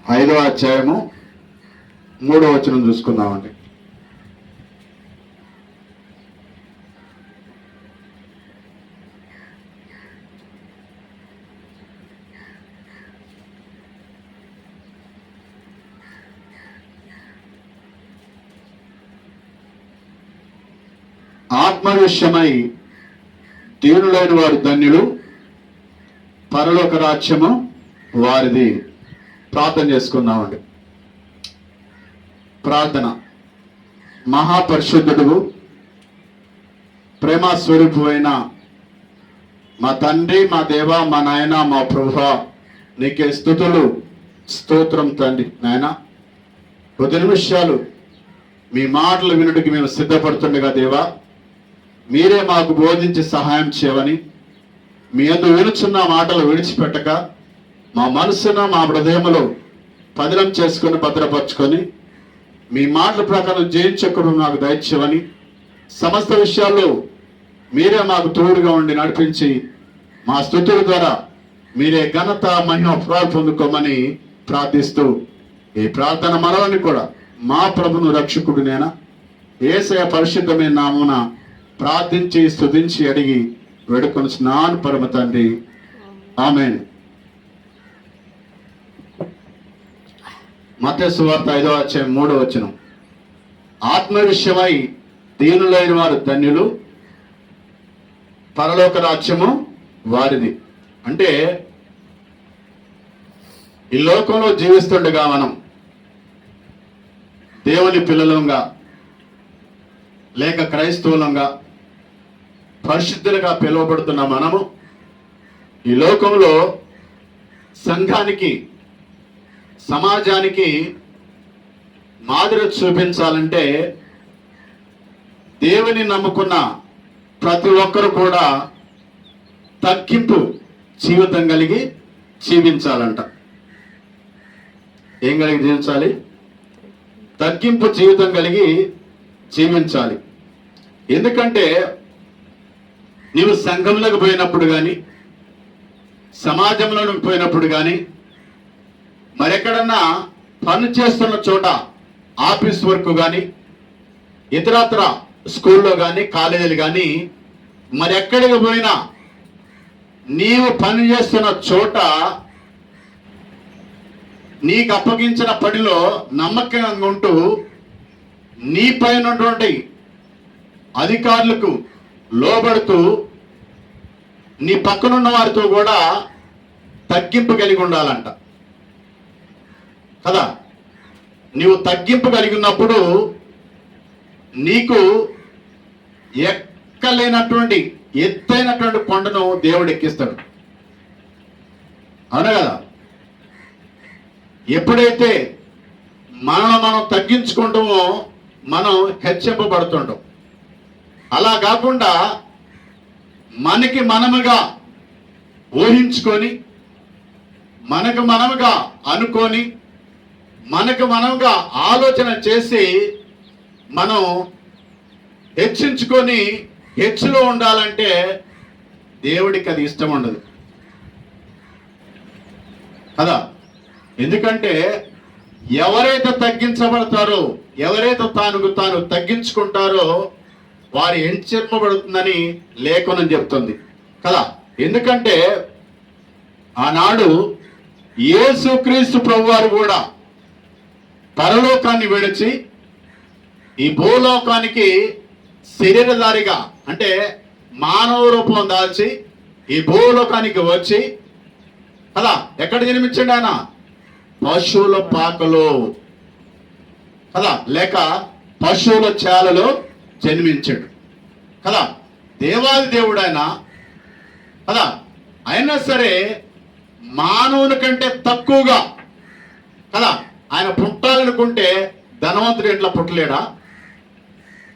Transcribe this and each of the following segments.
5వ అధ్యాయము 3వ వచనం చూసుకుందామండి. ఆత్మ విషయమై దీనులైన వారు ధన్యులు, పరలోక రాజ్యము వారిది. ప్రార్థన చేసుకుందామండి. ప్రార్థన. మహాపరిశుద్ధుడు, ప్రేమ స్వరూపు అయిన మా తండ్రి, మా దేవ, మా నాయన, మా ప్రభువా, నీకే స్తుతులు స్తోత్రం తండ్రి. నాయన, 10 నిమిషాలు మీ మాటలు వినుడికి మేము సిద్ధపడుతుండగా దేవా, మీరే మాకు బోధించి సహాయం చేయవని, మీ యందు వినుచున్న మాటలు విడిచిపెట్టక మా మనసును మా హృదయములో పదిలం చేసుకొని భద్రపరచుకొని మీ మాటల ప్రకారం జయించకుండా నాకు దయచేయవని, సమస్త విషయాల్లో మీరే మాకు తోడుగా ఉండి నడిపించి మా స్తుతుల ద్వారా మీరే ఘనత మహిమ పొందుకోమని ప్రార్థిస్తూ ఈ ప్రార్థన మనవని కూడా మా ప్రభును రక్షకుడు నేనా యేసయ్య పరిశుద్ధమైన నామమున ప్రార్థించి స్తుతించి అడిగి వేడుకొనుచున్నాను పరమ తండ్రి, ఆమేన్. మత్తయి సువార్త 5వ అధ్యాయం 3వ వచనం. ఆత్మ విషయమై దీనులైన వారు ధన్యులు, పరలోక రాజ్యము వారిది. అంటే ఈ లోకంలో జీవిస్తుండగా మనం దేవుని పిల్లలంగా లేక క్రైస్తవులంగా పరిశుద్ధులుగా పిలువబడుతున్న మనము ఈ లోకంలో సంఘానికి, సమాజానికి మాదిరి చూపించాలంటే దేవుని నమ్ముకున్న ప్రతి ఒక్కరు కూడా తగ్గింపు జీవితం కలిగి జీవించాలంట. ఏం కలిగి జీవించాలి? తగ్గింపు జీవితం కలిగి జీవించాలి. ఎందుకంటే నీవు సంఘంలోకి పోయినప్పుడు కానీ, సమాజంలోకి పోయినప్పుడు కానీ, మరెక్కడన్నా పని చేస్తున్న చోట, ఆఫీస్ వర్క్ కానీ, ఇతరత్ర స్కూల్లో కానీ, కాలేజీలు కానీ, మరెక్కడికి పోయినా నీవు పని చేస్తున్న చోట నీకు అప్పగించిన పనిలో నమ్మకంగా ఉంటూ నీ పైన ఉన్నటువంటి అధికారులకు లోబడుతూ నీ పక్కనున్న వారితో కూడా తగ్గింపు కలిగి ఉండాలంట కదా. నీవు తగ్గింపు కలిగి ఉన్నప్పుడు నీకు ఎక్కలేనటువంటి ఎత్తైనటువంటి కొండను దేవుడు ఎక్కిస్తాడు, అవునా కదా. ఎప్పుడైతే మనం తగ్గించుకుంటామో మనం హెచ్చింపబడుతుంటాం. అలా కాకుండా మనకి మనముగా ఊహించుకొని, మనకు మనముగా అనుకొని, మనకు మనముగా ఆలోచన చేసి మనం హెచ్చించుకొని హెచ్చులో ఉండాలంటే దేవుడికి అది ఇష్టం ఉండదు కదా. ఎందుకంటే ఎవరైతే తగ్గించబడతారో, ఎవరైతే తాను తగ్గించుకుంటారో వారు హెచ్చింపబడుతుందని లేఖనం చెప్తుంది కదా. ఎందుకంటే ఆనాడు యేసుక్రీస్తు ప్రభువారు కూడా పరలోకాన్ని విడిచి ఈ భూలోకానికి శరీరధారిగా, అంటే మానవ రూపం దాల్చి ఈ భూలోకానికి వచ్చి కదా, ఎక్కడ జన్మించండి ఆయన? పశువుల పాకలో కదా, లేక పశువుల చాలలో జన్మించాడు కదా. దేవాది దేవుడు ఆయన కదా. అయినా సరే మానవుని కంటే తక్కువగా కదా ఆయన పుట్టాలనుకుంటే ధనవంతుడు ఇంట్లో పుట్టలేడా?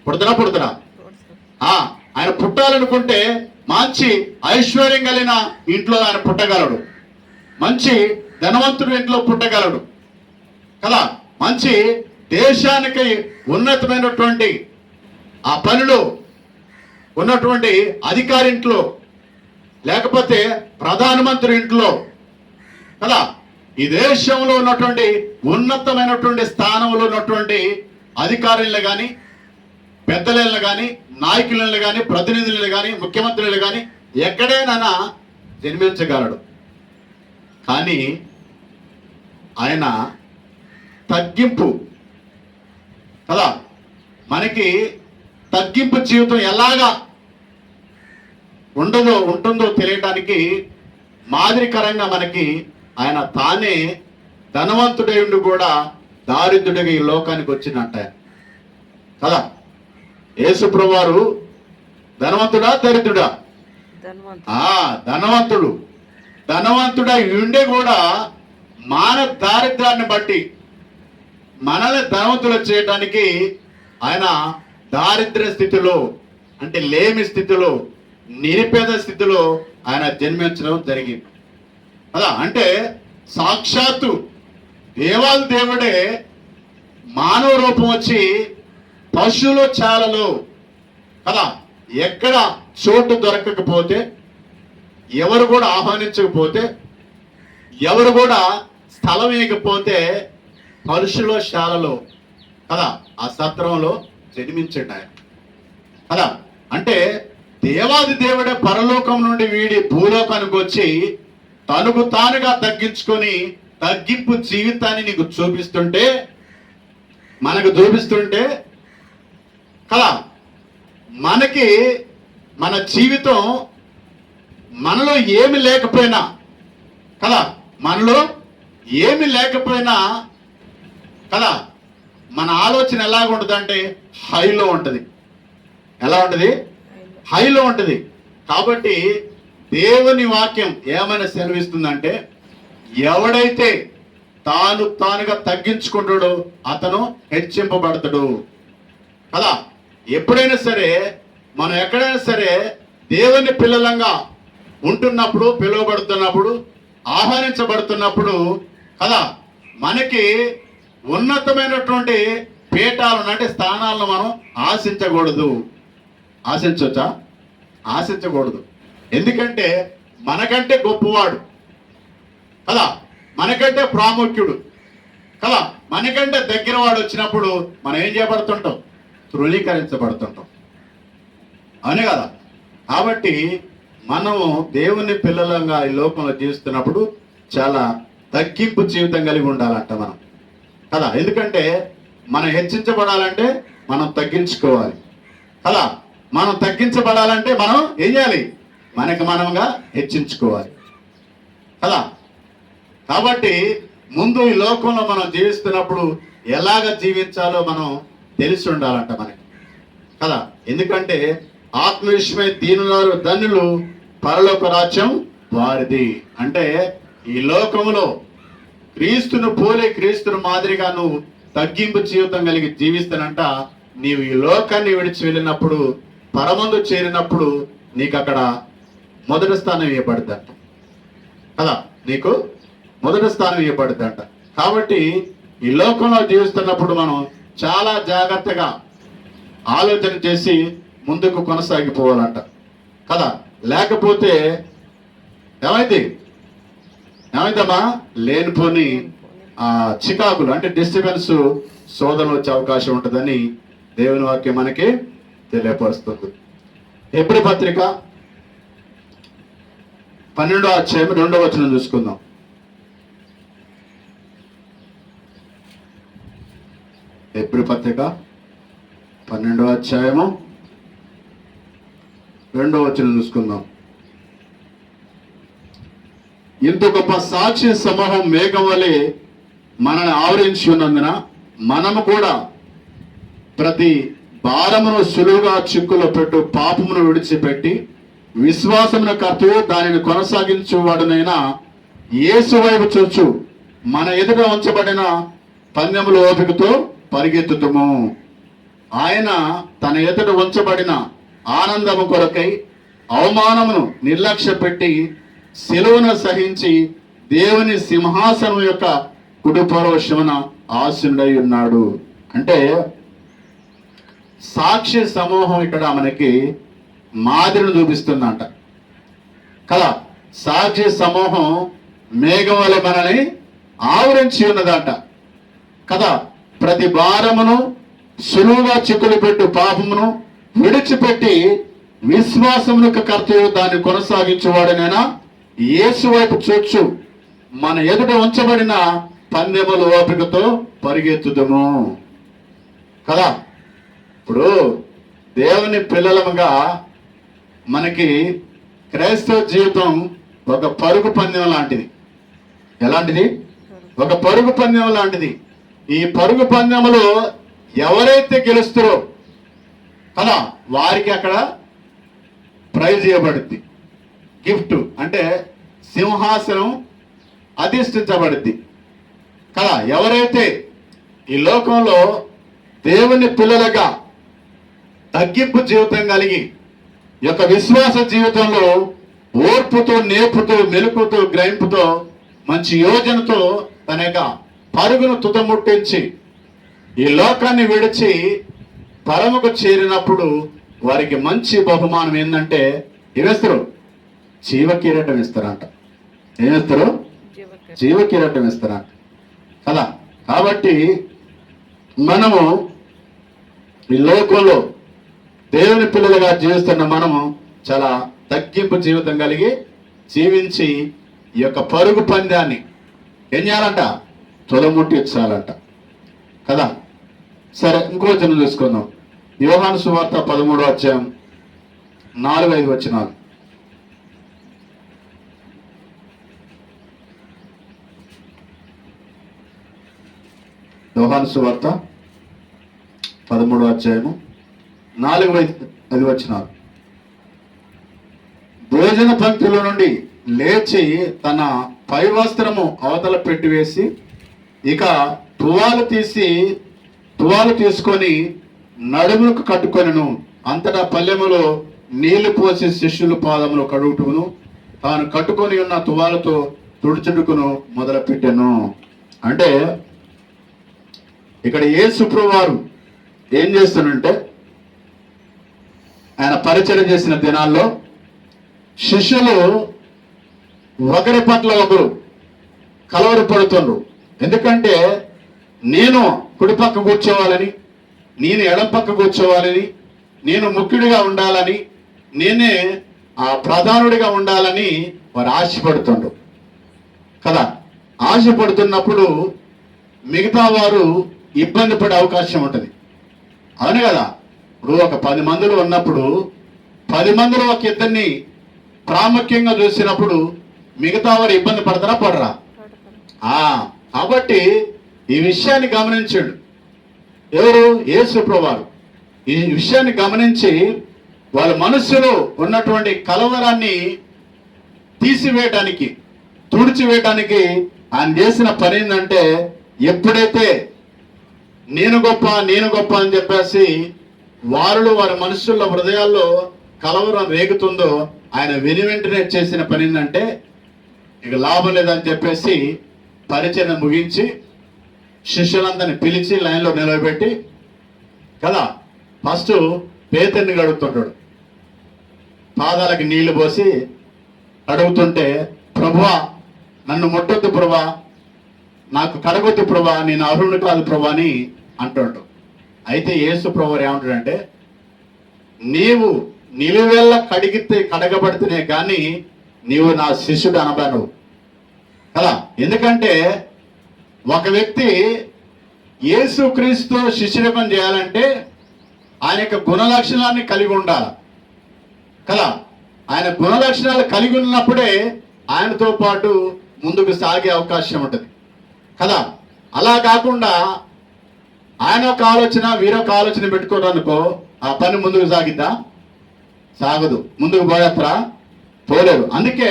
పుడతారా? ఆయన పుట్టాలనుకుంటే మంచి ఐశ్వర్యం కలిగిన ఇంట్లో ఆయన పుట్టగలడు, మంచి ధనవంతుడి ఇంట్లో పుట్టగలడు కదా. మంచి దేశానికి ఉన్నతమైనటువంటి ఆ పనిలో ఉన్నటువంటి అధికారి ఇంట్లో, లేకపోతే ప్రధానమంత్రి ఇంట్లో కదా ఈ దేశంలో ఉన్నటువంటి ఉన్నతమైనటువంటి స్థానంలో ఉన్నటువంటి అధికారులను కానీ, పెద్దలను కానీ, నాయకులను కానీ, ప్రతినిధులను కానీ, ముఖ్యమంత్రులను కానీ ఎక్కడైనా జన్మించగలడు. కానీ ఆయన తగ్గింపు కదా, మనకి తగ్గింపు జీవితం ఎలాగా ఉంటుందో తెలియటానికి మాదిరికరంగా మనకి ఆయన తానే ధనవంతుడై ఉండి కూడా దారిద్రుడిగా ఈ లోకానికి వచ్చినట్ట కదా. యేసుప్రభువారు ధనవంతుడా దరిద్రుడా? ధనవంతుడు. ధనవంతుడై ఉండే కూడా మానవ దారిద్ర్యాన్ని బట్టి మనల్ని ధనవంతులు చేయడానికి ఆయన దారిద్ర్య స్థితిలో, అంటే లేమి స్థితిలో, నిరుపేద స్థితిలో ఆయన జన్మించడం జరిగింది కదా. అంటే సాక్షాత్తు దేవాది దేవుడే మానవ రూపం వచ్చి పశువుల చాలలో కదా, ఎక్కడ చోటు దొరకకపోతే, ఎవరు కూడా ఆహ్వానించకపోతే, ఎవరు కూడా స్థలం వేయకపోతే పశువుల శాలలో కదా ఆ సత్రంలో జన్మించండి ఆయన కదా. అంటే దేవాది దేవుడే పరలోకం నుండి వీడి భూలోకానికి వచ్చి తనకు తానుగా తగ్గించుకొని తగ్గింపు జీవితాన్ని నీకు మనకు చూపిస్తుంటే కదా, మనకి మన జీవితం మనలో ఏమి లేకపోయినా కదా, మనలో ఏమి లేకపోయినా కదా, మన ఆలోచన ఎలాగ ఉంటుంది అంటే హైలో ఉంటుంది. ఎలా ఉంటుంది? హైలో ఉంటుంది. కాబట్టి దేవుని వాక్యం ఏమైనా సెలవిస్తుందంటే, ఎవడైతే తానుగా తగ్గించుకుంటాడో అతను హెచ్చింపబడతాడు కదా. ఎప్పుడైనా సరే మనం ఎక్కడైనా సరే దేవుని పిల్లలంగా ఉంటున్నప్పుడు, పిలువబడుతున్నప్పుడు, ఆహ్వానించబడుతున్నప్పుడు కదా, మనకి ఉన్నతమైనటువంటి పీఠాలను అంటే స్థానాలను మనం ఆశించకూడదు. ఆశించవచ్చా? ఆశించకూడదు. ఎందుకంటే మనకంటే గొప్పవాడు కదా, మనకంటే ప్రాముఖ్యుడు కదా, మనకంటే దగ్గర వాడు వచ్చినప్పుడు మనం ఏం చేయబడుతుంటాం? తృణీకరించబడుతుంటాం. అవునే కదా. కాబట్టి మనము దేవుని పిల్లలంగా ఈ లోకంలో జీవిస్తున్నప్పుడు చాలా తగ్గింపు జీవితం కలిగి ఉండాలంట మనం కదా. ఎందుకంటే మనం హెచ్చించబడాలంటే మనం తగ్గించుకోవాలి కదా. మనం తగ్గించబడాలంటే మనం ఏం చేయాలి? మనకు మనముగా హెచ్చించుకోవాలి కదా. కాబట్టి ముందు ఈ లోకంలో మనం జీవిస్తున్నప్పుడు ఎలాగ జీవించాలో మనం తెలిసి ఉండాలంట మనకి కదా. ఎందుకంటే ఆత్మవిషయమై దీనులారు ధన్యులు, పరలోక రాజ్యం వారిది. అంటే ఈ లోకంలో క్రీస్తును పోలే, క్రీస్తును మాదిరిగా నువ్వు తగ్గింపు జీవితం కలిగి జీవిస్తానంట. నీవు ఈ లోకాన్ని విడిచి వెళ్ళినప్పుడు, పరమందు చేరినప్పుడు నీకు అక్కడ మొదటి స్థానం ఇవ్వబడుతుందంట కదా. నీకు మొదటి స్థానం ఇవ్వబడుతుందంట. కాబట్టి ఈ లోకంలో జీవిస్తున్నప్పుడు మనం చాలా జాగ్రత్తగా ఆలోచన చేసి ముందుకు కొనసాగిపోవాలంట కదా. లేకపోతే ఏమైందమ్మా? లేనిపోని చికాకులు అంటే డిస్టర్బెన్స్, శోధన వచ్చే అవకాశం ఉంటుందని దేవుని వాక్యం మనకి తెలియపరుస్తుంది. హెబ్రీ పత్రిక 12వ అధ్యాయం 2వ వచనం చూసుకుందాం. హెబ్రీ పత్రిక 12వ అధ్యాయము 2వ వచనం చూసుకుందాం. ఇంత గొప్ప సాక్షి సమూహం మేఘం వలె మనల్ని ఆవరించి ఉన్నందున మనము కూడా ప్రతి భారమును సులువుగా చిక్కులో పెట్టు పాపమును విడిచిపెట్టి విశ్వాసమున కర్తూ దానిని కొనసాగించువాడునైనా యేసు వైపు చూచు మన ఎదుట ఉంచబడిన పందెముల ఓపికతో పరిగెత్తుతుము. ఆయన తన ఎదుట ఉంచబడిన ఆనందము కొరకై అవమానమును నిర్లక్ష్య పెట్టి శిలువను సహించి దేవుని సింహాసనం యొక్క కుడిపరవశమున ఆసీనుడై ఉన్నాడు. అంటే సాక్షి సమూహం ఇక్కడ మనకి మాదిరిని చూపిస్తుందంట కదా. సాక్షి సమూహం మేఘం వలె మనల్ని ఆవరించి ఉన్నదంట కదా. ప్రతి భారమును సులువుగా చిక్కులు పెట్టు పాపమును విడిచిపెట్టి విశ్వాసమునకు కర్తయు దాన్ని కొనసాగించేవాడనైనా యేసు వైపు చూచు మన ఎదుట ఉంచబడిన పందెములు ఓపికతో పరిగెత్తుదము కదా. ఇప్పుడు దేవుని పిల్లలముగా మనకి క్రైస్తవ జీవితం ఒక పరుగు పందెం లాంటిది. ఎలాంటిది? ఒక పరుగు పందెం లాంటిది. ఈ పరుగు పందెములో ఎవరైతే గెలుస్తారో కదా వారికి అక్కడ ప్రైజ్ ఇవ్వబడుద్ది. గిఫ్ట్ అంటే సింహాసనం అధిష్ఠించబడుద్ది కదా. ఎవరైతే ఈ లోకంలో దేవుని పిల్లలుగా తగ్గింపు జీవితం కలిగి ఈ యొక్క విశ్వాస జీవితంలో ఓర్పుతో, నేర్పుతో, మెలుపుతో, గ్రహింపుతో, మంచి యోజనతో తన యొక్క పరుగును తుదముట్టించి ఈ లోకాన్ని విడిచి పరముకు చేరినప్పుడు వారికి మంచి బహుమానం ఏంటంటే ఏమిస్తారు? జీవ కిరీటం ఇస్తారంట. ఏమిస్తారు? జీవ కిరీటం ఇస్తారంట కదా. కాబట్టి మనము ఈ లోకంలో దేవుని పిల్లలుగా జీవిస్తున్న మనము చాలా తగ్గింపు జీవితం కలిగి జీవించి ఈ యొక్క పరుగు పందాన్ని ఏం చేయాలంట? తుదముట్టించాలంట కదా. సరే, ఇంకో వచనం చూసుకుందాం. యోహాను సువార్త 13వ అధ్యాయం 4-5 వచనాలు. యోహాను సువార్త 13వ అధ్యాయము 4-5 వచనాలు. భోజన పంక్తిలో నుండి లేచి తన పై వస్త్రము అవతల పెట్టివేసి ఇక తువాలు తీసుకొని నడుములకు కట్టుకొనెను. అంతటా పల్లెములో నీళ్లు పోసి శిష్యుల పాదములు కడుగుటకును తాను కట్టుకొని ఉన్న తువాలతో తుడుచుడుకును మొదలు పెట్టాను. అంటే ఇక్కడ యేసు ప్రభువారు ఏం చేస్తానంటే ఆయన పరిచయం చేసిన దినాల్లో శిష్యులు ఒకరి పట్ల ఒకరు కలవరపడుతుండ్రు. ఎందుకంటే నేను కుడిపక్క కూర్చోవాలని, నేను ఎడం పక్క కూర్చోవాలని, నేను ముఖ్యుడిగా ఉండాలని, నేనే ఆ ప్రధానుడిగా ఉండాలని వారు ఆశపడుతుండ్రు కదా. ఆశపడుతున్నప్పుడు మిగతా వారు ఇబ్బంది పడే అవకాశం ఉంటుంది. అవును కదా. ఇప్పుడు ఒక 10 మందిలో ఉన్నప్పుడు 10 మందిలో ఒక ఇద్దరిని ప్రాముఖ్యంగా చూసినప్పుడు మిగతా వారు ఇబ్బంది పడతారా? పడరా? కాబట్టి ఈ విషయాన్ని గమనించాడు ఎవరు? యేసు ప్రభువారు. ఈ విషయాన్ని గమనించి వాళ్ళ మనస్సులో ఉన్నటువంటి కలవరాన్ని తీసివేయటానికి, తుడిచివేయటానికి ఆయన చేసిన పని ఏంటంటే, ఎప్పుడైతే నేను గొప్ప అని చెప్పేసి వారి మనస్సుల్లో, హృదయాల్లో కలవరం రేగుతుందో ఆయన వెనువెంటనే చేసిన పని ఏంటంటే, ఇక లాభం లేదని చెప్పేసి పరిచయం ముగించి శిష్యులందరినీ పిలిచి లైన్లో నిలబెట్టి కదా ఫస్ట్ పేతురుని కడుగుతుంటాడు. పాదాలకి నీళ్లు పోసి అడుగుతుంటే, ప్రభువా నన్ను ముట్టొద్దు ప్రభువా, నాకు కడగొద్దు ప్రభువా, నేను అర్హుడు కాదు ప్రభువా అని అంటుంటాడు. అయితే యేసు ప్రభువు ఏమంటాడంటే, నీవు నిలువెల్ల కడగబడితేనే కానీ నీవు నా శిష్యుడు అనబాను కదా. ఎందుకంటే ఒక వ్యక్తి యేసుక్రీస్తు శిష్యుడికం చేయాలంటే ఆయన యొక్క గుణలక్షణాన్ని కలిగి ఉండాలి కదా. ఆయన గుణలక్షణాలు కలిగి ఉన్నప్పుడే ఆయనతో పాటు ముందుకు సాగే అవకాశం ఉంటుంది కదా. అలా కాకుండా ఆయన ఒక ఆలోచన, వీరొక ఆలోచన పెట్టుకోవడానికో ఆ పని ముందుకు సాగిద్దా? సాగదు. ముందుకు పోలేరు. అందుకే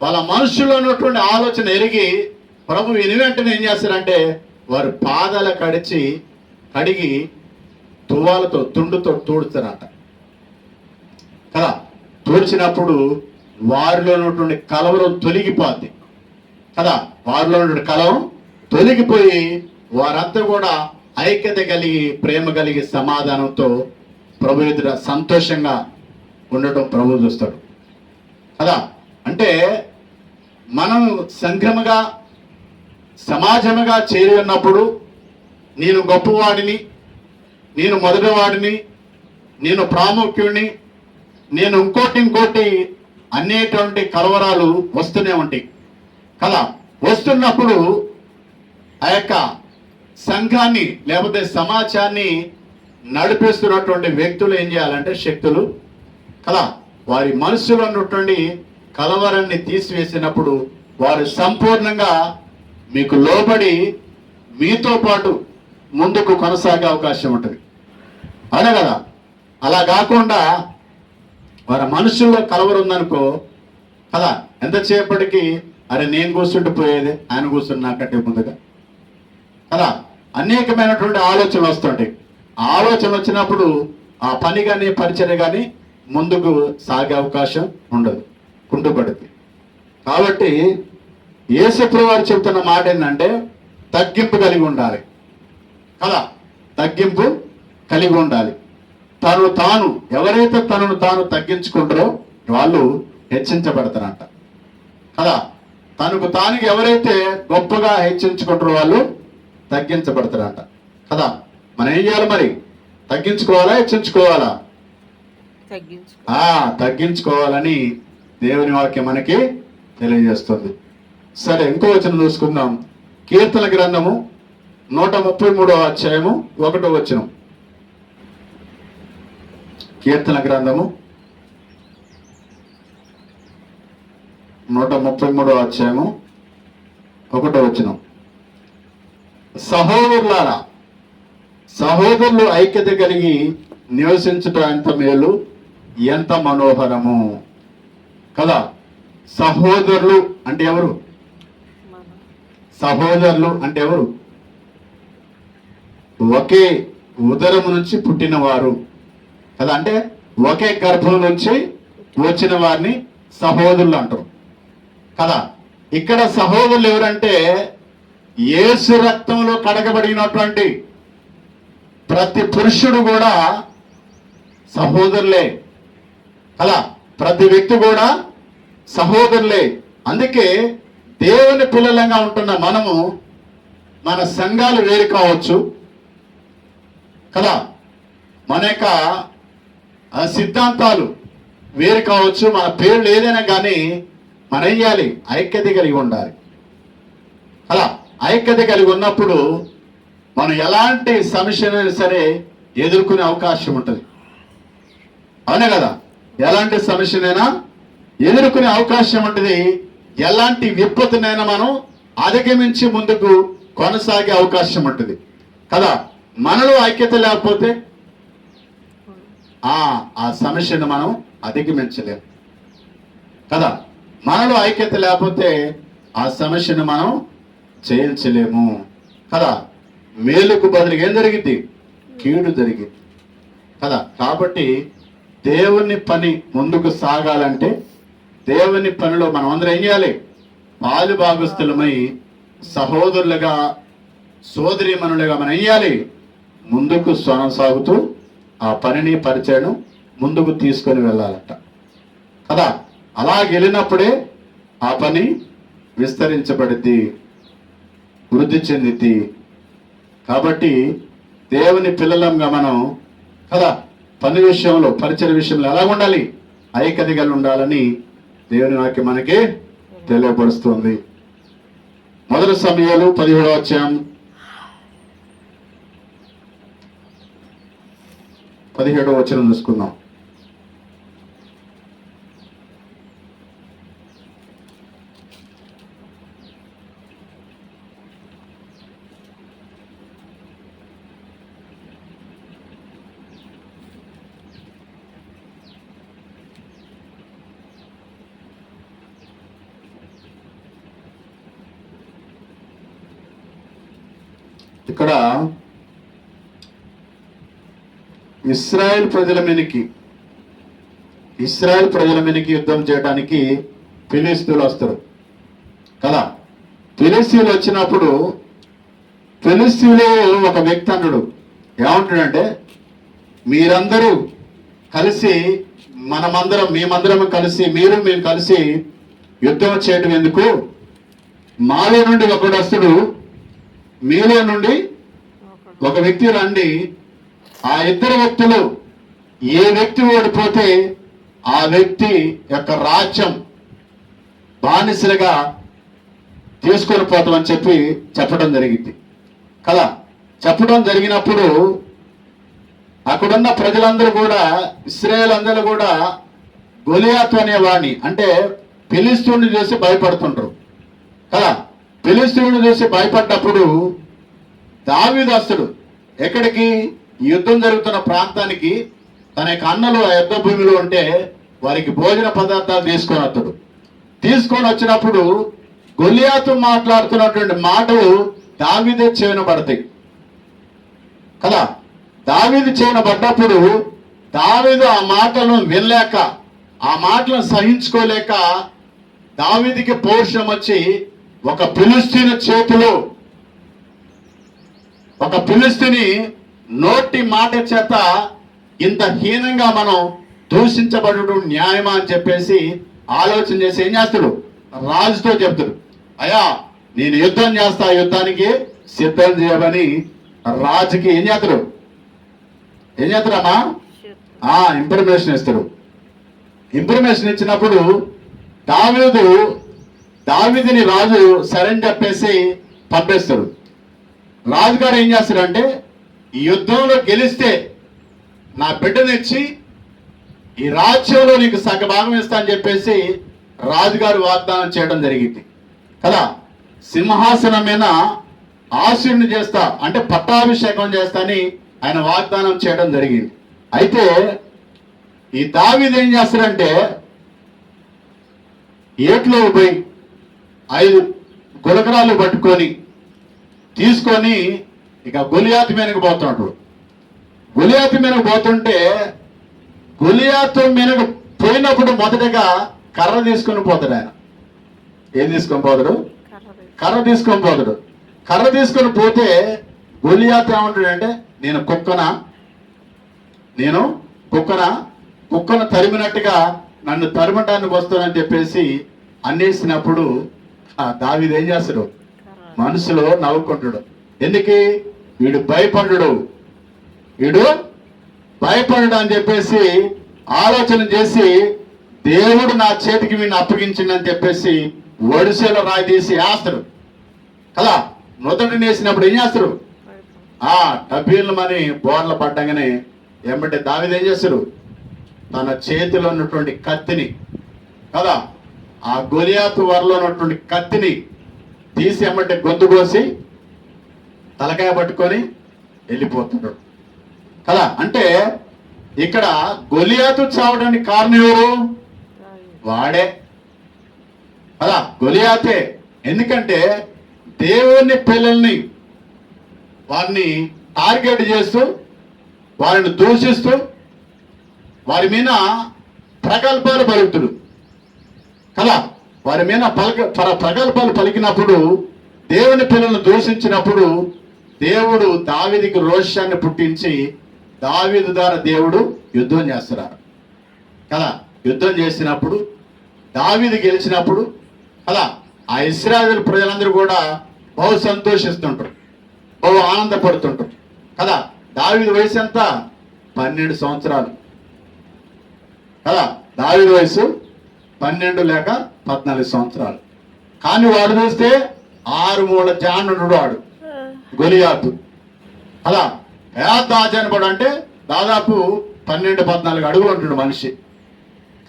వాళ్ళ మనసులో ఉన్నటువంటి ఆలోచన ఎరిగి ప్రభు విని వెంటనే ఏం చేస్తారంటే, వారు పాదాల కడిగి తువాలతో, తుండుతో తూడుతారంట కదా. తూడ్చినప్పుడు వారిలో ఉన్నటువంటి కలవరం తొలగిపోద్ది కదా. వారిలో ఉన్నటువంటి కలవరం తొలగిపోయి వారంతా కూడా ఐక్యత కలిగి, ప్రేమ కలిగి, సమాధానంతో ప్రభు ఎదుట సంతోషంగా ఉండటం ప్రభు చూస్తాడు కదా. అంటే మనం సంఘముగా సమాజముగా చేరి ఉన్నప్పుడు నేను గొప్పవాడిని, నేను మొదటివాడిని, నేను ప్రాముఖ్యుడిని, నేను ఇంకోటి అనేటువంటి కలవరాలు వస్తూనే ఉంటాయి కదా. వస్తున్నప్పుడు ఆ యొక్క సంఘాన్ని లేకపోతే సమాజాన్ని నడిపిస్తున్నటువంటి వ్యక్తులు ఏం చేయాలంటే, శక్తులు కదా, వారి మనసులో ఉన్నటువంటి కలవరాన్ని తీసివేసినప్పుడు వారు సంపూర్ణంగా మీకు లోబడి మీతో పాటు ముందుకు కొనసాగే అవకాశం ఉంటుంది. అవునా కదా? అలా కాకుండా వారి మనుషుల్లో కలవరం ఉందనుకో కదా, ఎంతసేపటికి అరే నేను కూర్చుంటూ పోయేది, ఆయన కూర్చుని నాకంటే ముందుగా కదా, అనేకమైనటువంటి ఆలోచనలు వస్తుంటాయి. ఆలోచన వచ్చినప్పుడు ఆ పని కానీ పరిచర్య కానీ ముందుకు సాగే అవకాశం ఉండదు, కుంటుపడుతుంది. కాబట్టి యేసుప్రభువు వారు చెబుతున్న మాట ఏంటంటే, తగ్గింపు కలిగి ఉండాలి కదా, తగ్గింపు కలిగి ఉండాలి. ఎవరైతే తనను తాను తగ్గించుకుంటారో వాళ్ళు హెచ్చించబడతారంట కదా. తనకు తానికి ఎవరైతే గొప్పగా హెచ్చించుకుంటారో వాళ్ళు తగ్గించబడతారంట కదా. మనం ఏం చేయాలి మరి? తగ్గించుకోవాలా, హెచ్చించుకోవాలా? తగ్గించుకోవాలని దేవుని వాక్యం మనకి తెలియజేస్తుంది. సరే, ఇంకో వచనం చూసుకుందాం. కీర్తన గ్రంథము 133వ అధ్యాయము 1వ వచనం. కీర్తన గ్రంథము 133వ అధ్యాయము 1వ వచనం. సహోదరులారా, సహోదరులు ఐక్యత కలిగి నివసించుట ఎంత మేలు, ఎంత మనోహరము కదా. సహోదరులు అంటే ఎవరు? సహోదరులు అంటే ఎవరు? ఒకే ఉదరము నుంచి పుట్టిన వారు కదా, అంటే ఒకే గర్భం నుంచి వచ్చిన వారిని సహోదరులు అంటారు కదా. ఇక్కడ సహోదరులు ఎవరంటే, యేసు రక్తంలో కడగబడినటువంటి ప్రతి పురుషుడు కూడా సహోదరులే కదా, ప్రతి వ్యక్తి కూడా సహోదరులే. అందుకే దేవుని పిల్లలంగా ఉంటున్న మనము, మన సంఘాలు వేరు కావచ్చు కదా, మన యొక్క సిద్ధాంతాలు వేరు కావచ్చు, మన పేర్లు ఏదైనా కానీ మనం ఏం చేయాలి? ఐక్యత కలిగి ఉండాలి అలా. ఐక్యత కలిగి ఉన్నప్పుడు మనం ఎలాంటి సమస్యనైనా సరే ఎదుర్కొనే అవకాశం ఉంటుంది. అవునే కదా? ఎలాంటి సమస్యనైనా ఎదుర్కొనే అవకాశం ఉంటుంది. ఎలాంటి విపత్తునైనా మనం అధిగమించి ముందుకు కొనసాగే అవకాశం ఉంటుంది కదా. మనలో ఐక్యత లేకపోతే ఆ సమస్యను మనం అధిగమించలేము కదా. మనలో ఐక్యత లేకపోతే ఆ సమస్యను మనం చేయించలేము కదా. మేలుకు బదులు ఏం జరిగింది? కీడు జరిగింది కదా. కాబట్టి దేవుని పని ముందుకు సాగాలంటే, దేవుని పనిలో మనం అందరం ఏం చేయాలి? పాలు భాగస్థులమై సహోదరులుగా, సోదరీమణులుగా మనం ఏం చేయాలి? ముందుకు కొనసాగుతూ ఆ పనిని, పరిచయను ముందుకు తీసుకొని వెళ్ళాలంట కదా. అలా వెళ్ళినప్పుడే ఆ పని విస్తరించబడిద్ది, వృద్ధి చెందిద్ది. కాబట్టి దేవుని పిల్లలంగా మనం కదా పని విషయంలో, పరిచయ విషయంలో ఎలా ఉండాలి? ఐక్యత కలిగి ఉండాలని దేవుని వాక్యం మనకి తెలియపరుస్తుంది. 1 సమూయేలు 17వ అధ్యాయం 17వ వచనం చూసుకుందాం. ఇక్కడ ఇశ్రాయేల్ ప్రజల మీదకి యుద్ధం చేయడానికి ఫిలిస్తీయులు వస్తారు కదా. ఫిలిస్తీయులు వచ్చినప్పుడు ఫిలిస్తీయులు ఒక వ్యక్తి అన్నాడు, ఏమంటాడంటే, మీరందరూ కలిసి మేమందరం కలిసి మేము కలిసి యుద్ధం చేయడం ఎందుకు? మాలో నుండి ఒకడు వస్తుడు, మీలో నుండి ఒక వ్యక్తి రండి. ఆ ఇద్దరు వ్యక్తులు ఏ వ్యక్తి ఓడిపోతే ఆ వ్యక్తి యొక్క రాజ్యం బానిసలుగా తీసుకొని పోతామని చెప్పడం జరిగింది కదా. చెప్పడం జరిగినప్పుడు అక్కడున్న ప్రజలందరూ కూడా, ఇశ్రాయేల్ అందరూ కూడా గొలియాతు అనేవాడిని, అంటే ఫిలిష్తీయుడిని చూసి భయపడుతుంటారు కదా. ఫిలిష్తీయుడిని చూసి భయపడ్డప్పుడు దావీదు వస్తాడు ఎక్కడికి, యుద్ధం జరుగుతున్న ప్రాంతానికి. తన యొక్క అన్నలు ఆ యుద్ధ భూమిలో ఉంటే వారికి భోజన పదార్థాలు తీసుకొని వస్తాడు. తీసుకొని వచ్చినప్పుడు గొలియాతు మాట్లాడుతున్నటువంటి మాటలు దావీదే చెవిన పడతాయి కదా. దావీదు చెవిన పడ్డప్పుడు దావీదు ఆ మాటలను వినలేక, ఆ మాటలను సహించుకోలేక దావీదుకి పౌరుషం వచ్చి ఒక ఫిలిష్తీయుని చేతిలో, ఒక ఫిలిష్తీయుని నోటి మాట చేత ఇంత హీనంగా మనం దూషించబడడం న్యాయమా అని చెప్పేసి ఆలోచన చేసి ఏం చేస్తాడు, రాజుతో చెప్తాడు, అయ్యా నేను యుద్ధం చేస్తా, యుద్ధానికి సిద్ధం చేయమని రాజుకి ఏం చేస్తాడమ్మా ఇన్ఫర్మేషన్ ఇస్తాడు. ఇన్ఫర్మేషన్ ఇచ్చినప్పుడు దావీదుని రాజు సరైన చెప్పేసి పంపిస్తాడు. రాజుగారు ఏం చేస్తాడంటే, ఈ యుద్ధంలో గెలిస్తే నా బిడ్డనిచ్చి ఈ రాజ్యంలో నీకు సగభాగం ఇస్తా అని చెప్పేసి రాజుగారు వాగ్దానం చేయడం జరిగింది కదా. సింహాసనం మీద ఆశీర్ని చేస్తా, అంటే పట్టాభిషేకం చేస్తా అని ఆయన వాగ్దానం చేయడం జరిగింది. అయితే ఈ దావీదు ఏం చేస్తాడంటే, ఏట్లో పోయి 5 గులకరాలు పట్టుకొని తీసుకొని ఇక గొలియాతు మీదకి పోతున్నాడు. గొలియాతు మీదకి పోతుంటే, గొలియాతు మీదకు పోయినప్పుడు మొదటగా కర్ర తీసుకొని పోతాడు ఆయన. ఏం తీసుకొని పోతాడు? కర్ర తీసుకొని పోతాడు. కర్ర తీసుకొని పోతే గొలియాతు ఏమంటాడంటే, నేను కుక్కన తరిమినట్టుగా నన్ను తరిమటానికి వస్తానని చెప్పేసి అనేసినప్పుడు దావీదు ఏం చేస్తాడు, మనసులో నవ్వుకుంటాడు. ఎందుకు? వీడు భయపడడు అని చెప్పేసి ఆలోచన చేసి, దేవుడు నా చేతికి వీడిని అప్పగించిందని చెప్పేసి ఒడిసేలో రాయి తీసి వేస్తాడు కదా. నుదటిని వేసినప్పుడు ఏం చేస్తారు, డబ్బీలు మని బోర్ల పడ్డంగానే ఏమంటే దావీదు ఏం చేస్తారు, తన చేతిలో ఉన్నటువంటి కత్తిని కదా, ఆ గొలియాతు వరలో ఉన్నటువంటి కత్తిని తీసి ఏమంటే గొంతు కోసి తలకాయ పట్టుకొని వెళ్ళిపోతున్నాడు కదా. అంటే ఇక్కడ గొలియాతు చావడానికి కారణం ఎవరు? వాడే కదా, గొలియాతే. ఎందుకంటే దేవుని పిల్లల్ని వారిని టార్గెట్ చేస్తూ, వారిని దూషిస్తూ, వారి మీద ప్రగల్భాలు పలుకుతుడు కదా. వారి మీద ప్రగల్భాలు పలికినప్పుడు, దేవుని పిల్లలను దూషించినప్పుడు దేవుడు దావీదుకి రోషాన్ని పుట్టించి దావీదు ద్వారా దేవుడు యుద్ధం చేస్తున్నారు కదా. యుద్ధం చేసినప్పుడు దావీదు గెలిచినప్పుడు కదా, ఆ ఇశ్రాయేలు ప్రజలందరూ కూడా బహు సంతోషిస్తుంటారు, బహు ఆనందపడుతుంటారు కదా. దావీదు వయసు ఎంత? 12 సంవత్సరాలు కదా. దావీదు వయసు 12 లేక 14 సంవత్సరాలు. కానీ వాడు చూస్తే 6 మూల జానుడు వాడు గొలియాతు అలా పెద్ద ఆచారపడు, అంటే దాదాపు 12-14 అడుగులు ఉంటాడు మనిషి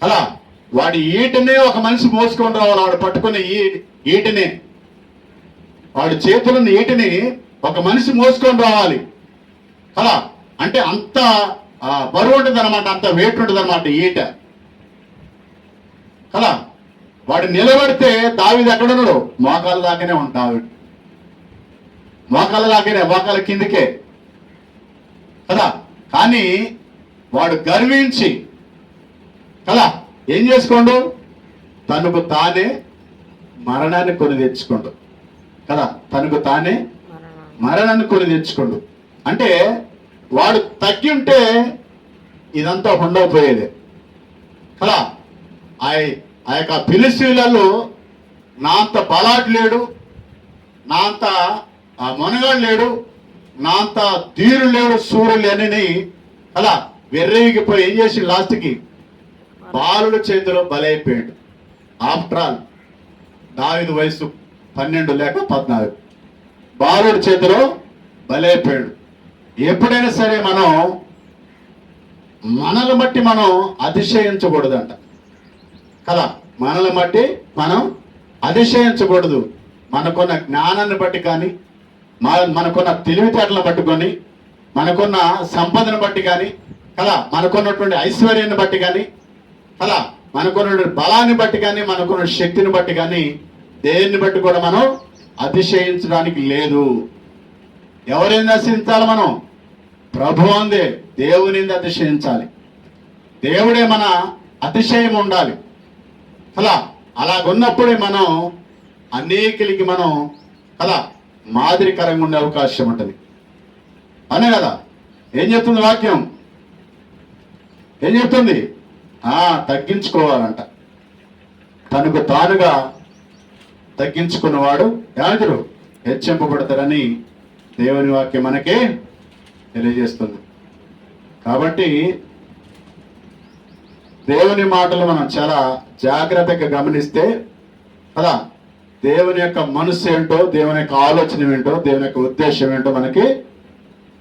అలా. వాడి ఈటనే ఒక మనిషి మోసుకొని రావాలి, వాడు పట్టుకుని ఈటనే, వాడి చేతులను ఈటని ఒక మనిషి మోసుకొని రావాలి కదా. అంటే అంత బరువు ఉంటుంది అనమాట, అంత వెయిట్ ఉంటుంది అనమాట ఈట కదా. వాడు నిలబడితే దావీదు ఎక్కడ ఉన్నాడు? మోకాళ్ళ దాకానే ఉంటాడు, మోకాళ్ళ కిందకే కదా. కానీ వాడు గర్వించి కదా ఏం చేసుకోండు, తనకు తానే మరణాన్ని కొని తెచ్చుకోండు కదా. తనకు తానే మరణాన్ని కొని తెచ్చుకోండు. అంటే వాడు తగ్గి ఉంటే ఇదంతా ఉండకపోయేది కదా. ఆ యొక్క ఫిలిష్తీయులలో నా అంత బలాడు లేడు, నా అంత మునగాడు లేడు, నా అంత ధీరుడు లేడు, సూర్యుడు లేని అలా వెర్రేగిపోయి ఏం చేసి లాస్ట్కి బాలుడు చేతిలో బలైపోయాడు. ఆఫ్టర్ ఆల్ దావీదు వయసు 12 లేక 14, బాలుడు చేతిలో బలైపోయాడు. ఎప్పుడైనా సరే మనం మనల్ని బట్టి మనం అతిశయించకూడదంట కదా. మనల్ని బట్టి మనం అతిశయించకూడదు. మనకున్న జ్ఞానాన్ని బట్టి కానీ, మనకున్న తెలివితేటలను పట్టుకొని, మనకున్న సంపదను బట్టి కానీ కదా, మనకున్నటువంటి ఐశ్వర్యాన్ని బట్టి కానీ కదా, మనకున్నటువంటి బలాన్ని బట్టి కానీ, మనకున్న శక్తిని బట్టి కానీ, దేన్ని బట్టి కూడా మనం అతిశయించడానికి లేదు. ఎవరైనా నశించాలి? మనం ప్రభు అందే దేవుని అతిశయించాలి. దేవుడే మన అతిశయం ఉండాలి కదా. అలాగున్నప్పుడే మనం అనేకులకి మనం కదా మాదిరికరంగా ఉండే అవకాశం ఉంటుంది అనే కదా. ఏం చెప్తుంది వాక్యం? ఏం చెప్తుంది? తగ్గించుకోవాలంట. తనకు తానుగా తగ్గించుకున్నవాడు యాజరు హెచ్చింపబడతారని దేవుని వాక్యం మనకి తెలియజేస్తుంది. కాబట్టి దేవుని మాటలు మనం చాలా జాగ్రత్తగా గమనిస్తే కదా దేవుని యొక్క మనసు ఏంటో, దేవుని యొక్క ఆలోచన ఏంటో, దేవుని యొక్క ఉద్దేశం ఏంటో మనకి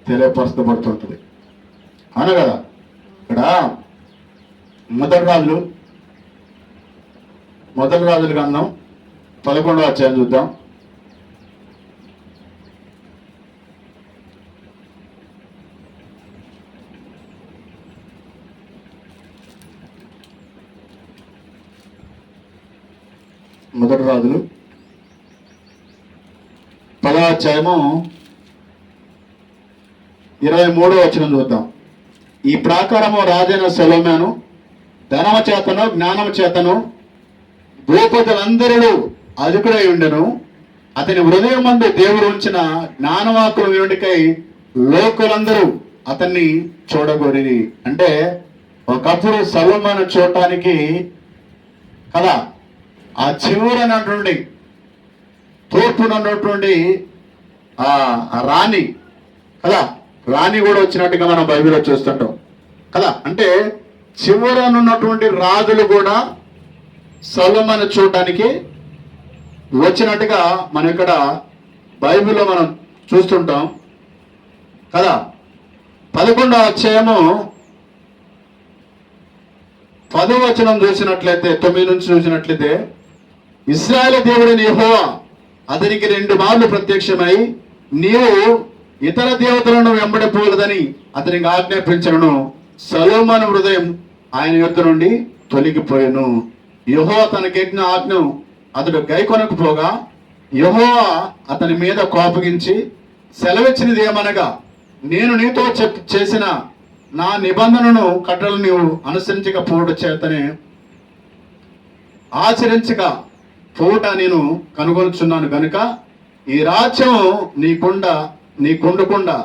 తెలియపరచబడుతుంటుంది అవును కదా. ఇక్కడ మొదటి రాజుల గ్రంథం 11వ అధ్యాయం చూద్దాం. మొదటి రాజులు 10వ అధ్యాయము 23వ వచనం చూద్దాం. ఈ ప్రాకారము రాజైన సొలొమోను ధనము చేతను జ్ఞానము చేతను భూపతులందరూ అధికుడై ఉండెను. అతని హృదయం మందు దేవుడు ఉంచిన జ్ఞానవాకులు వినుడికై లోకులందరూ అతన్ని చూడగోరిరి. అంటే ఒకప్పుడు సొలొమోను చూడటానికి కదా ఆ చివరనటువంటి తూర్పునటువంటి ఆ రాణి కదా, రాణి కూడా వచ్చినట్టుగా మనం బైబిల్లో చూస్తుంటాం కదా. అంటే చివరనున్నటువంటి రాజులు కూడా సొలొమోను చూడటానికి వచ్చినట్టుగా మనం ఇక్కడ బైబిల్లో మనం చూస్తుంటాం కదా. 11వ అధ్యాయము 10వ వచనం చూసినట్లయితే, 9 నుంచి చూసినట్లయితే, ఇశ్రాయేలు దేవుడైన యెహోవా అతనికి 2 మార్లు ప్రత్యక్షమై నీవు ఇతర దేవతలను వెంబడిపోలేదని అతనికి ఆజ్ఞాపించను. సొలొమోను హృదయం ఆయన యొద్ద నుండి తొలగిపోయాను. యెహోవా తనకెట్టిన ఆజ్ఞను అతడు గైకొనకపోగా యెహోవా అతని మీద కోపగించి సెలవిచ్చినది ఏమనగా, నేను నీతో చేసిన నా నిబంధనను కట్టలు నీవు అనుసరించకపోవడం చేతనే ఆచరించక పోట నేను కనుగొనుచున్నాను కనుక ఈ రాజ్యం నీకుండకుండా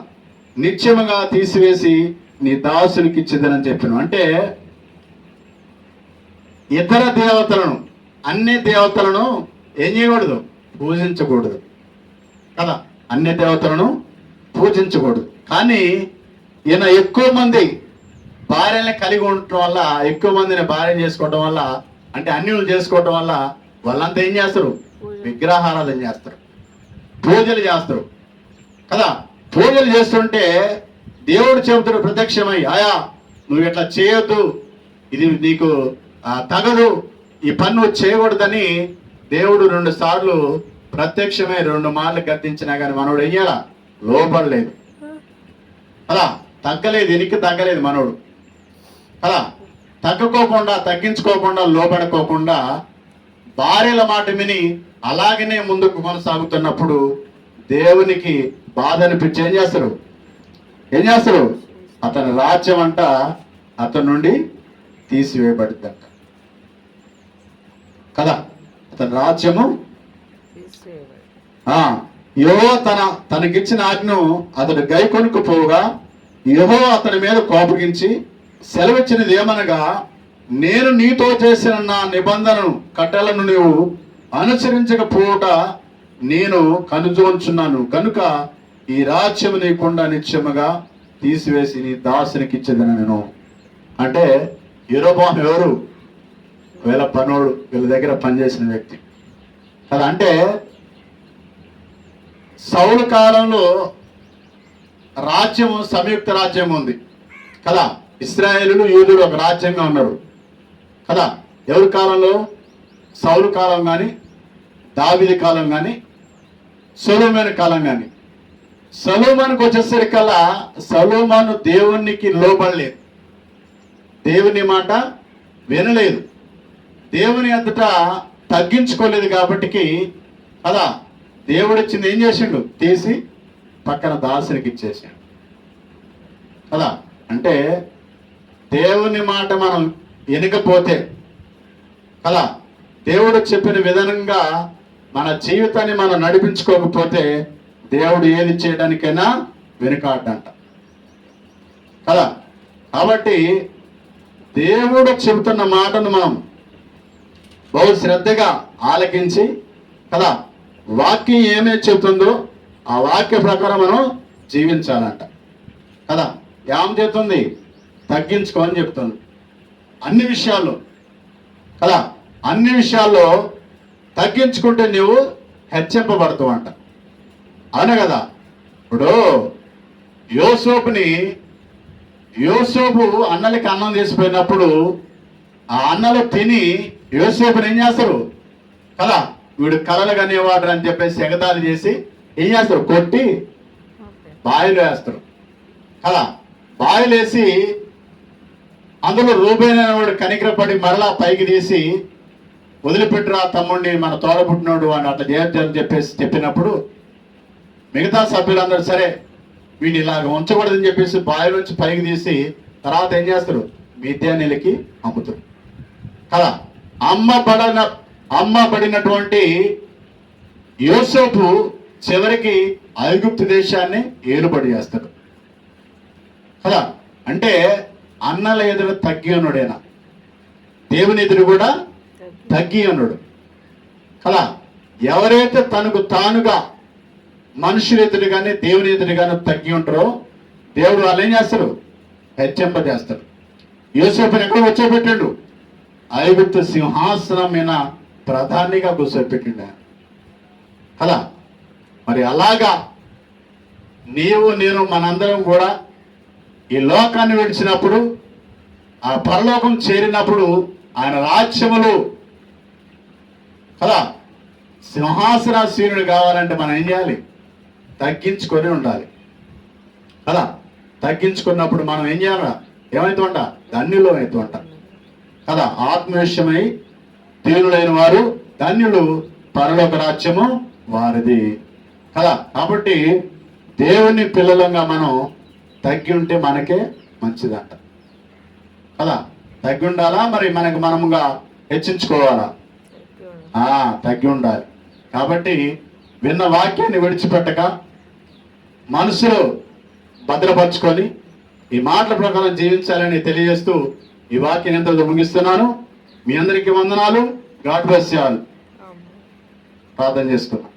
నిత్యముగా తీసివేసి నీ దాసునికి ఇచ్చేదనని చెప్పాను. అంటే ఇతర దేవతలను, అన్ని దేవతలను ఏం చేయకూడదు? పూజించకూడదు కదా. అన్ని దేవతలను పూజించకూడదు. కానీ ఈయన ఎక్కువ మంది భార్యల్ని కలిగి ఉండటం వల్ల, ఎక్కువ మందిని భార్య చేసుకోవటం వల్ల, అంటే అన్యులు చేసుకోవటం వల్ల వాళ్ళంతా ఏం చేస్తారు? విగ్రహారాధన చేస్తారు, పూజలు చేస్తారు కదా. పూజలు చేస్తుంటే దేవుడు చెబుతాడు ప్రత్యక్షమై, ఆయా నువ్వు ఇట్లా చేయొద్దు, ఇది నీకు తగదు, ఈ పని నువ్వు చేయకూడదని దేవుడు 2 సార్లు ప్రత్యక్షమై 2 మార్లు గద్దించినా కానీ మనోడు వెయ్యాలా? లోపడలేదు అలా, తగ్గలేదు, ఎనికి తగ్గలేదు మనోడు అలా. తగ్గుకోకుండా, తగ్గించుకోకుండా, లోపడుకోకుండా భార్యల మాట విని అలాగనే ముందుకు కొనసాగుతున్నప్పుడు దేవునికి బాధ అనిపించి ఏం చేస్తారు? అతని రాజ్యం అంట అతని నుండి తీసివేయబడిందంట కదా. అతని రాజ్యము యెహోవా తనకిచ్చిన ఆజ్ఞను అతడు గైకొనకపోగా యెహోవా అతని మీద కోపగించి సెలవిచ్చినది ఏమనగా, నేను నీతో చేసిన నా నిబంధనను కట్టలను నీవు అనుసరించకపోవుట నేను కనుజోంచున్నాను కనుక ఈ రాజ్యము నీకుండా నిత్యముగా తీసివేసి నీ దాసునికి ఇచ్చేదని నేను. అంటే యెరొబోము ఎవరు? వీళ్ళ పనోడు, వీళ్ళ దగ్గర పనిచేసిన వ్యక్తి కదా. అంటే సౌలు కాలంలో రాజ్యము సంయుక్త రాజ్యం ఉంది కదా. ఇశ్రాయేలులు యూదులు ఒక రాజ్యంగా ఉన్నారు కదా. ఎవరి కాలంలో? సౌలు కాలం కానీ, దావీదు కాలం కానీ, సొలొమోను కాలం కానీ. సొలొమోనుకు వచ్చేసరికల్లా సొలొమోను దేవునికి లోబడలేదు, దేవుని మాట వినలేదు, దేవుని అంతటా తగ్గించుకోలేదు. కాబట్టికి కదా దేవుడు ఇచ్చింది ఏం చేసిండు? తీసి పక్కన దాసునికి ఇచ్చేసాడు కదా. అంటే దేవుని మాట మనం వినకపోతే కదా, దేవుడు చెప్పిన విధానంగా మన జీవితాన్ని మనం నడిపించుకోకపోతే దేవుడు ఏది చేయడానికైనా వెనుకాడంట కదా. కాబట్టి దేవుడు చెబుతున్న మాటను మనం బహు శ్రద్ధగా ఆలకించి కదా, వాక్యం ఏమే చెబుతుందో ఆ వాక్య ప్రకారం మనం జీవించాలంట కదా. ఏం చెప్తుంది? తగ్గించుకో అని చెప్తుంది అన్ని విషయాల్లో కదా. అన్ని విషయాల్లో తగ్గించుకుంటే నువ్వు హెచ్చింపబడతావు అంట, అవునా కదా. ఇప్పుడు యోసేపు అన్నలకి అన్నం చేసిపోయినప్పుడు ఆ అన్నలు తిని యోసేపుని ఏం చేస్తారు కదా, వీడు కలలు కనేవాడు అని చెప్పేసి ఎగతాళి చేసి ఏం చేస్తారు? కొట్టి బావిలో వేస్తారు కదా. బావిలో వేసి అందులో రూబేన్ అనేవాడు కనికరపడి మరలా పైకి తీసి వదిలిపెట్టురా తమ్ముడిని, మన తోడబుట్టినోడు అని అట్లా చేయొద్దని చెప్పేసి చెప్పినప్పుడు మిగతా సభ్యులందరూ సరే వీడిని ఇలాగ ఉంచకూడదని చెప్పేసి బావి నుంచి పైకి తీసి తర్వాత ఏం చేస్తారు? మిద్యానీలకి అమ్ముతారు కదా. అమ్మబడినటువంటి యోసేపు చివరికి ఐగుప్తు దేశాన్ని ఏలుబడి చేస్తాడు కదా. అంటే అన్నల ఎదురు తగ్గి ఉన్నాడేనా, దేవుని ఎదురు కూడా తగ్గి ఉన్నాడు కదా. ఎవరైతే తనకు తానుగా మనుషుల ఎదురుగానే దేవుని ఎదురుగానే తగ్గి ఉంటారో దేవుడు వాళ్ళు ఏం చేస్తారు? హెచ్చింపజేస్తాడు. యోసేపుని ఎక్కడ వచ్చేపెట్టాడు? ఐగుప్తు సింహాసనం మీద ప్రధానిగా కూర్చోబెట్టిండు కదా. మరి అలాగా నీవు నేను మనందరం కూడా ఈ లోకాన్ని విడిచినప్పుడు ఆ పరలోకం చేరినప్పుడు ఆయన రాజ్యములు కదా సింహాసనాసీనుడు కావాలంటే మనం ఏం చేయాలి? తగ్గించుకొని ఉండాలి కదా. తగ్గించుకున్నప్పుడు మనం ఏం చేయాలి? ఏమైతుంట? ధన్యులు అవుతుంట కదా. ఆత్మవిషయమై దీనులైన వారు ధన్యులు, పరలోక రాజ్యము వారిది కదా. కాబట్టి దేవుని పిల్లలంగా మనం తగ్గి ఉంటే మనకే మంచిదంట కదా. తగ్గి ఉండాలా? మరి మనకు మనముగా హెచ్చించుకోవాలా? తగ్గి ఉండాలి. కాబట్టి విన్న వాక్యాన్ని విడిచిపెట్టక మనసులో భద్రపరచుకొని ఈ మాటల ప్రకారం జీవించాలని తెలియజేస్తూ ఈ వాక్యాన్ని ఎంతో ముగిస్తున్నాను. మీ అందరికీ వందనాలు. God bless you all. ప్రార్థన చేసుకున్నాం.